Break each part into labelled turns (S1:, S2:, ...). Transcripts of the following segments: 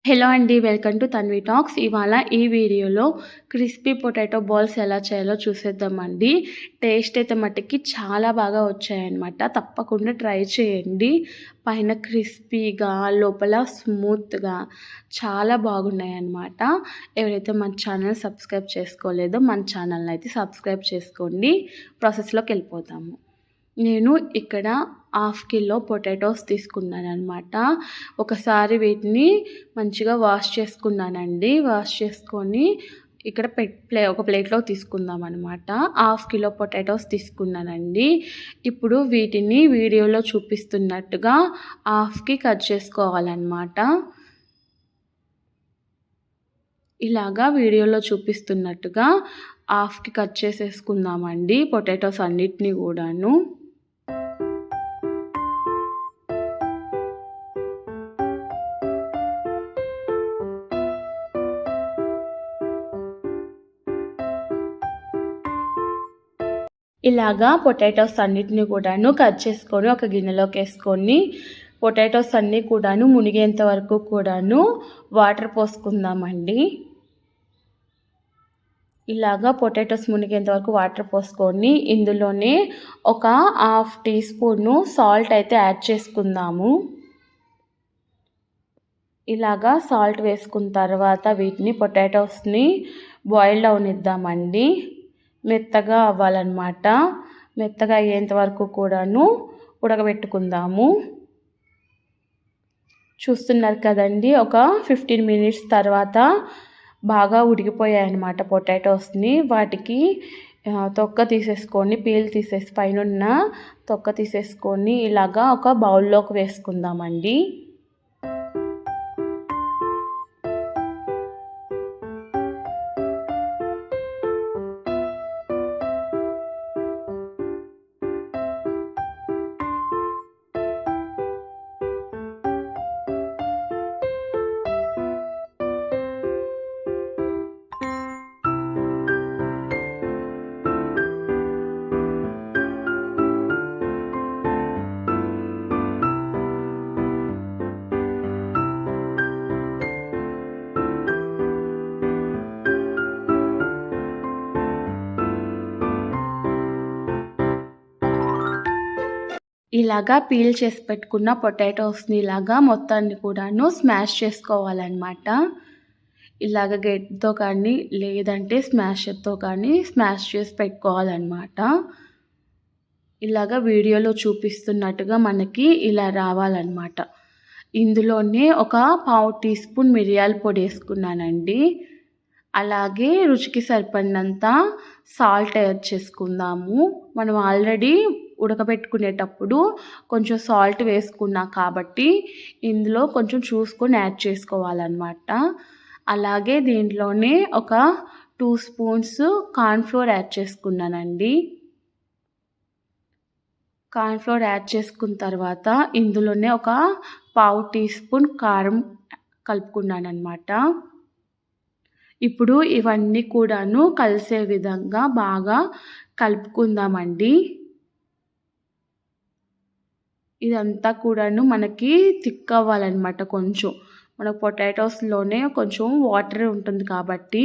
S1: Hello అండి. Welcome to Tanvi talks. ఇవాళ ఈ వీడియోలో క్రిస్పీ పొటాటో బాల్స్ ఎలా చేయాలో చూసేద్దామండి. టేస్ట్ అయితే మట్టుకి చాలా బాగా వచ్చాయన్నమాట. తప్పకుండా ట్రై చేయండి. పైన క్రిస్పీగా, లోపల స్మూత్‌గా చాలా బాగున్నాయన్నమాట. ఎవరైతే మన ఛానల్ సబ్స్క్రైబ్ చేసుకోలేదో మన ఛానల్‌ని అయితే సబ్స్క్రైబ్ చేసుకోండి. ప్రాసెస్‌లోకి వెళ్ళిపోదాము. నేను ఇక్కడ హాఫ్ కిలో పొటాటోస్ తీసుకున్నాననమాట. ఒకసారి వీటిని మంచిగా వాష్ చేసుకున్నానండి. వాష్ చేసుకొని ఇక్కడ ఒక ప్లేట్‌లో తీసుకుందామనమాట. హాఫ్ కిలో పొటాటోస్ తీసుకున్నానండి. ఇప్పుడు వీటిని వీడియోలో చూపిస్తున్నట్టుగా హాఫ్‌కి కట్ చేసుకోవాలన్నమాట. ఇలాగా వీడియోలో చూపిస్తున్నట్టుగా హాఫ్‌కి కట్ చేసేసుకుందామండి పొటాటోస్ అన్నిటిని కూడాను. ఇలాగా పొటాటోస్ అన్నిటిని కూడాను కట్ చేసుకొని ఒక గిన్నెలోకి వేసుకొని పొటాటోస్ అన్నీ కూడాను మునిగేంత వరకు కూడాను వాటర్ పోసుకుందామండి. ఇలాగా పొటాటోస్ మునిగేంత వరకు వాటర్ పోసుకొని ఇందులోనే ఒక హాఫ్ టీ స్పూను సాల్ట్ అయితే యాడ్ చేసుకుందాము. ఇలాగా సాల్ట్ వేసుకున్న తర్వాత వీటిని పొటాటోస్ని బాయిల్ అవనిద్దామండి. మెత్తగా అవ్వాలన్నమాట. మెత్తగా అయ్యేంత వరకు కూడాను ఉడకబెట్టుకుందాము. చూస్తున్నారు కదండి, ఒక 15 మినిట్స్ తర్వాత బాగా ఉడికిపోయాయన్నమాట పొటాటోస్ని. వాటికి తొక్క తీసేసుకొని పీల్ తీసేసి పైనున్న తొక్క తీసేసుకొని ఇలాగా ఒక బౌల్లోకి వేసుకుందామండి. ఇలాగా పీల్ చేసి పెట్టుకున్న పొటాటోస్ని ఇలాగా మొత్తాన్ని కూడాను స్మాష్ చేసుకోవాలన్నమాట. ఇలాగ గెట్తో కానీ లేదంటే స్మాషర్తో కానీ స్మాష్ చేసి పెట్టుకోవాలన్నమాట. ఇలాగ వీడియోలో చూపిస్తున్నట్టుగా మనకి ఇలా రావాలన్నమాట. ఇందులోనే ఒక పావు టీ స్పూన్ మిరియాల పొడి వేసుకున్నానండి. అలాగే రుచికి సరిపడినంత సాల్ట్ యాడ్ చేసుకుందాము. మనం ఆల్రెడీ ఉడకబెట్టుకునేటప్పుడు కొంచెం సాల్ట్ వేసుకున్నా కాబట్టి ఇందులో కొంచెం చూసుకొని యాడ్ చేసుకోవాలన్నమాట. అలాగే దీంట్లోనే ఒక 2 స్పూన్స్ కార్న్‌ఫ్లోర్ యాడ్ చేసుకున్నానండి. కార్న్‌ఫ్లోర్ యాడ్ చేసుకున్న తర్వాత ఇందులోనే ఒక పావు టీ స్పూన్ కారం కలుపుకున్నానన్నమాట. ఇప్పుడు ఇవన్నీ కూడాను కలిసే విధంగా బాగా కలుపుకుందామండి. ఇదంతా కూడాను మనకి థిక్ అవ్వాలన్నమాట. కొంచెం మనకు పొటాటోస్‌లోనే కొంచెం వాటర్ ఉంటుంది కాబట్టి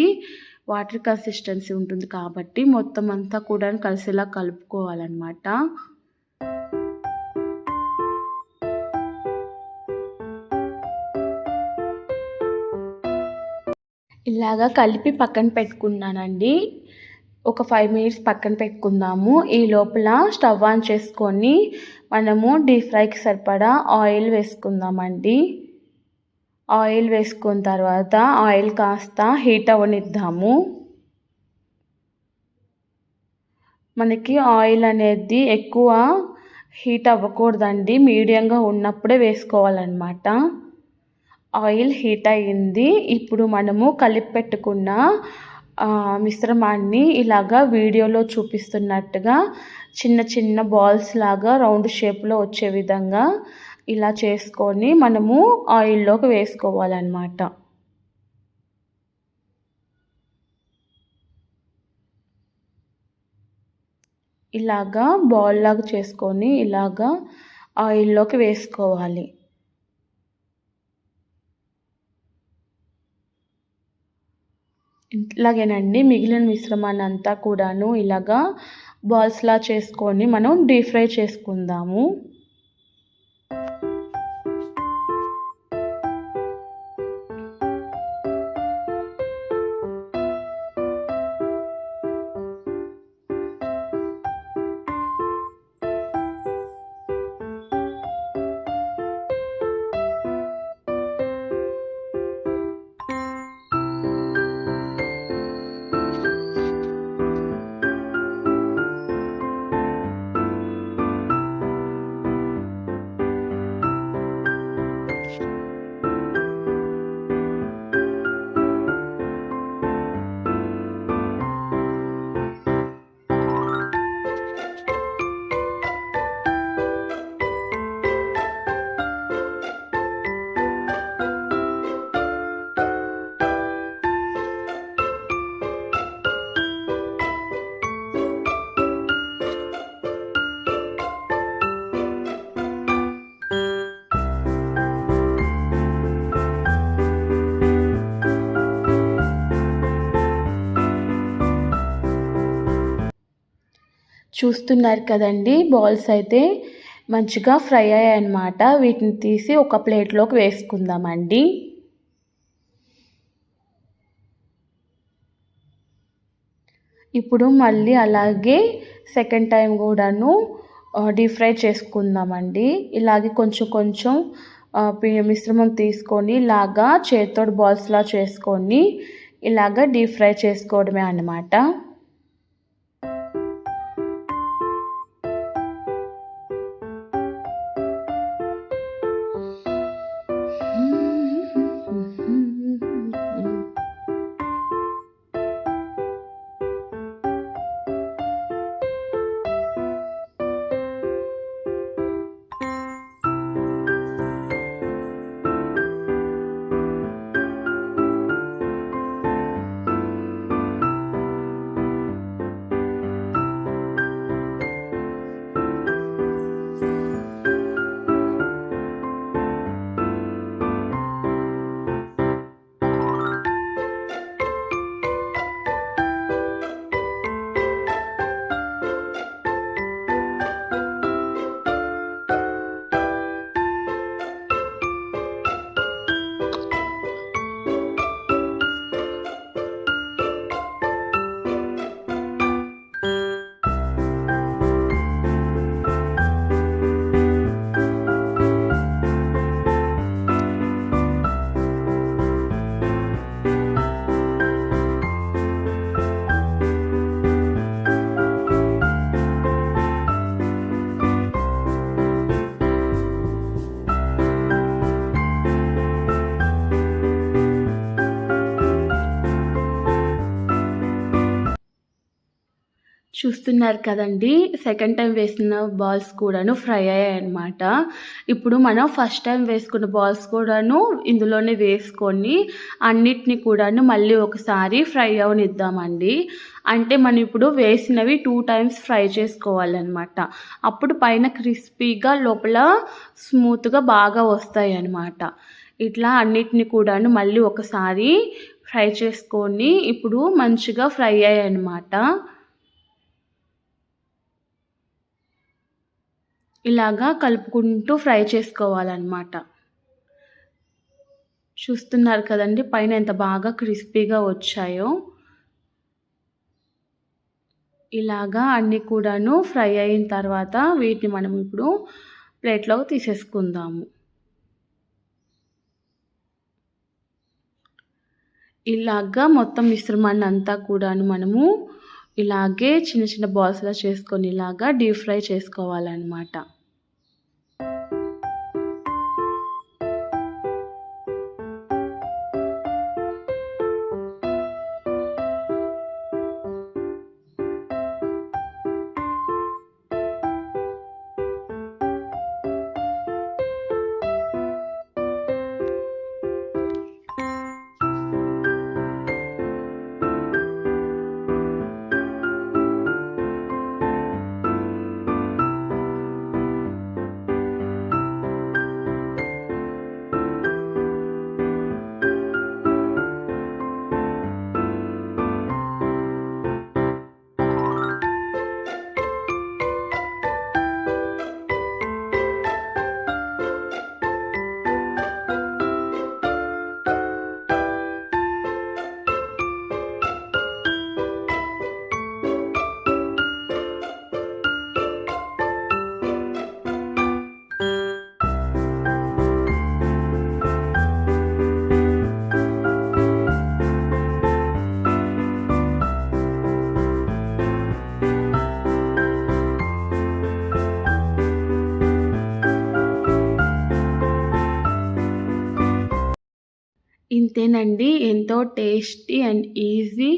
S1: వాటర్ కన్సిస్టెన్సీ ఉంటుంది కాబట్టి మొత్తం అంతా కూడా కలిసేలా కలుపుకోవాలన్నమాట. ఇలాగా కలిపి పక్కన పెట్టుకున్నానండి. ఒక 5 మినిట్స్ పక్కన పెట్టుకుందాము. ఈ లోపల స్టవ్ ఆన్ చేసుకొని మనము డీప్ ఫ్రైకి సరిపడా ఆయిల్ వేసుకుందామండి. ఆయిల్ వేసుకున్న తర్వాత ఆయిల్ కాస్త హీట్ అవ్వనిద్దాము. మనకి ఆయిల్ అనేది ఎక్కువ హీట్ అవ్వకూడదండి. మీడియంగా ఉన్నప్పుడే వేసుకోవాలన్నమాట. ఆయిల్ హీట్ అయ్యింది. ఇప్పుడు మనము కలిపి పెట్టుకున్న మిశ్రమాన్ని ఇలాగా వీడియోలో చూపిస్తున్నట్టుగా చిన్న చిన్న బాల్స్ లాగా రౌండ్ షేప్లో వచ్చే విధంగా ఇలా చేసుకొని మనము ఆయిల్లోకి వేసుకోవాలన్నమాట. ఇలాగా బాల్ లాగా చేసుకొని ఇలాగా ఆయిల్లోకి వేసుకోవాలి. ఇలాగేనండి మిగిలిన మిశ్రమాన్ని అంతా కూడాను ఇలాగా బాల్స్‌లా చేసుకొని మనం డీప్ ఫ్రై చేసుకుందాము. చూస్తున్నారు కదండి బాల్స్ అయితే మంచిగా ఫ్రై అయ్యాయన్నమాట. వీటిని తీసి ఒక ప్లేట్లోకి వేసుకుందామండి. ఇప్పుడు మళ్ళీ అలాగే సెకండ్ టైం కూడాను డీప్ ఫ్రై చేసుకుందామండి. ఇలాగే కొంచెం కొంచెం మిశ్రమం తీసుకొని ఇలాగా చేతితోటి బాల్స్లా చేసుకొని ఇలాగ డీప్ ఫ్రై చేసుకోవడమే అన్నమాట. చూస్తున్నారు కదండీ! సెకండ్ టైం వేసిన బాల్స్ కూడాను ఫ్రై అయ్యాయన్నమాట. ఇప్పుడు మనం ఫస్ట్ టైం వేసుకున్న బాల్స్ కూడాను ఇందులోనే వేసుకొని అన్నిటిని కూడాను మళ్ళీ ఒకసారి ఫ్రై అవ్వనిద్దామండి. అంటే మనం ఇప్పుడు వేసినవి 2 టైమ్స్ ఫ్రై చేసుకోవాలన్నమాట. అప్పుడు పైన క్రిస్పీగా లోపల స్మూత్‌గా బాగా వస్తాయన్నమాట. ఇట్లా అన్నిటిని కూడాను మళ్ళీ ఒకసారి ఫ్రై చేసుకొని ఇప్పుడు మంచిగా ఫ్రై అయ్యాయన్నమాట. ఇలాగా కలుపుకుంటూ ఫ్రై చేసుకోవాలన్నమాట. చూస్తున్నారు కదండీ పైన ఎంత బాగా క్రిస్పీగా వచ్చాయో. ఇలాగా అన్నీ కూడాను ఫ్రై అయిన తర్వాత వీటిని మనం ఇప్పుడు ప్లేట్‌లోకి తీసేసుకుందాము. ఇలాగా మొత్తం మిశ్రమాన్ని అంతా కూడాను మనము ఇలాగే చిన్న చిన్న బాల్స్‌లా చేసుకొని ఇలాగా డీప్ ఫ్రై చేసుకోవాలన్నమాట. ఇంతేనండి. ఎంతో tasty and easy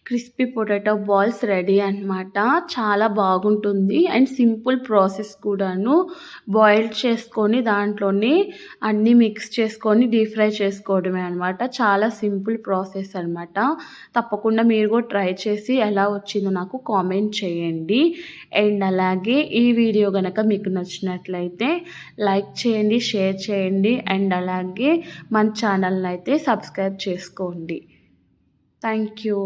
S1: crispy potato balls ready అనమాట. చాలా బాగుంటుంది అండ్ సింపుల్ ప్రాసెస్ కూడాను. బాయిల్ చేసుకొని దాంట్లోనే అన్నీ మిక్స్ చేసుకొని డీప్ ఫ్రై చేసుకోవడమే అనమాట. చాలా సింపుల్ ప్రాసెస్ అనమాట. తప్పకుండా మీరు కూడా ట్రై చేసి ఎలా వచ్చిందో నాకు కామెంట్ చేయండి. అండ్ అలాగే ఈ వీడియో గనక మీకు నచ్చినట్లయితే లైక్ చేయండి, షేర్ చేయండి అండ్ అలాగే మన ఛానల్‌ని అయితే సబ్స్క్రైబ్ చేసుకోండి. Thank you.